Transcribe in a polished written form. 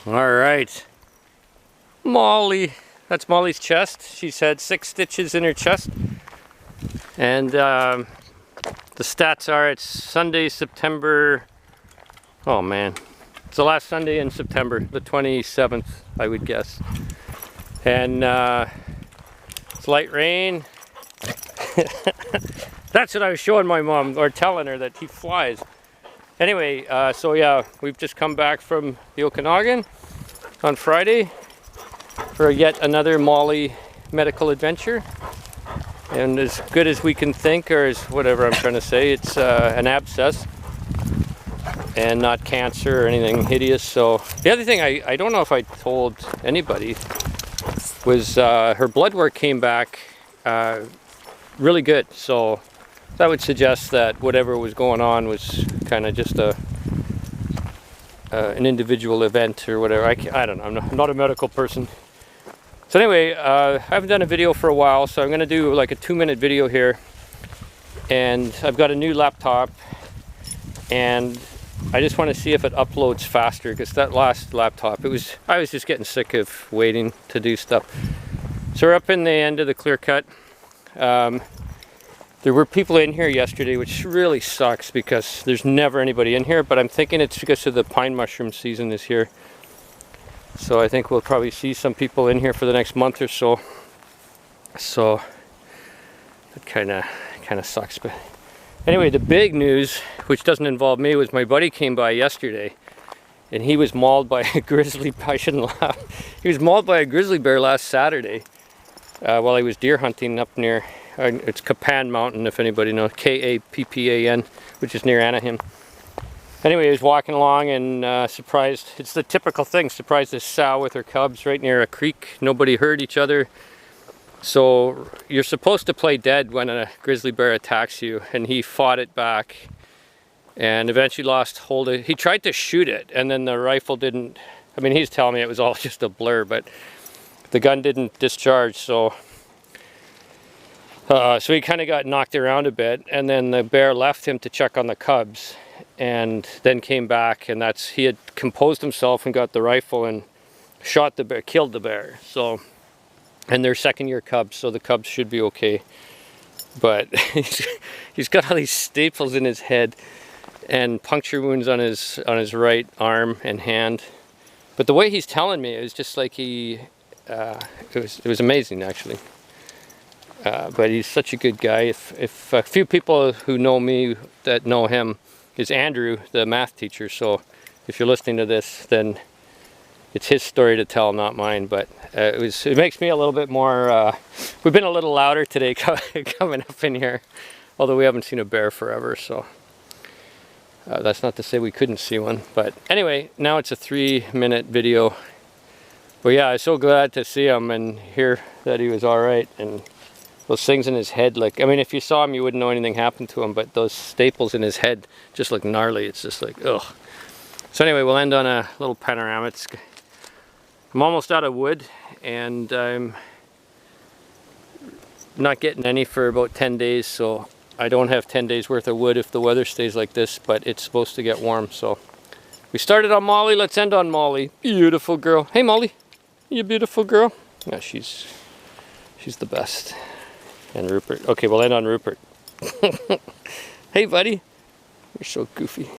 All right, Molly. That's Molly's chest. She's had 6 stitches in her chest. And the stats are it's Sunday, September, oh man. It's the last Sunday in September, the 27th, I would guess. And it's light rain. That's what I was showing my mom, or telling her that he flies. Anyway, so yeah, we've just come back from the Okanagan on Friday for yet another Molly medical adventure. And as good as we can think, or as whatever I'm trying to say, it's an abscess and not cancer or anything hideous. So the other thing I don't know if I told anybody was her blood work came back really good. So that would suggest that whatever was going on was kind of just an individual event or whatever. I don't know, I'm not a medical person. So anyway, I haven't done a video for a while, so I'm going to do like a 2-minute video here. And I've got a new laptop, and I just want to see if it uploads faster, because that last laptop, I was just getting sick of waiting to do stuff. So we're up in the end of the clear cut. There were people in here yesterday, which really sucks because there's never anybody in here, but I'm thinking it's because of the pine mushroom season is here. So I think we'll probably see some people in here for the next month or so. So it kind of sucks. But anyway, the big news, which doesn't involve me, was my buddy came by yesterday, and he was mauled by a grizzly. I shouldn't laugh. He was mauled by a grizzly bear last Saturday while he was deer hunting up near. It's Kapan Mountain, if anybody knows. Kappan, which is near Anaheim. Anyway, he was walking along and surprised, it's the typical thing, surprised this sow with her cubs right near a creek. Nobody heard each other. So you're supposed to play dead when a grizzly bear attacks you, and he fought it back and eventually lost hold of it. He tried to shoot it, and then the rifle didn't, I mean, he's telling me it was all just a blur, but the gun didn't discharge, so he kind of got knocked around a bit, and then the bear left him to check on the cubs. And then came back, and he had composed himself and got the rifle and shot the bear, killed the bear. So, and they're 2nd-year cubs, so the cubs should be okay. But he's got all these staples in his head and puncture wounds on his right arm and hand. But the way he's telling me, it was just like it was amazing actually. But he's such a good guy. If a few people who know me that know him is Andrew, the math teacher, so if you're listening to this, then it's his story to tell, not mine. But it makes me a little bit more, we've been a little louder today coming up in here, although we haven't seen a bear forever, so that's not to say we couldn't see one. But anyway, now it's a 3-minute video. But yeah, I was so glad to see him and hear that he was all right. And those things in his head, like, I mean, if you saw him, you wouldn't know anything happened to him, but those staples in his head just look gnarly. It's just like, ugh. So anyway, we'll end on a little panorama. I'm almost out of wood, and I'm not getting any for about 10 days, so I don't have 10 days worth of wood if the weather stays like this, but it's supposed to get warm, so. We started on Molly, let's end on Molly. Beautiful girl. Hey Molly, you beautiful girl. Yeah, she's the best. And Rupert. Okay, we'll end on Rupert. Hey, buddy. You're so goofy.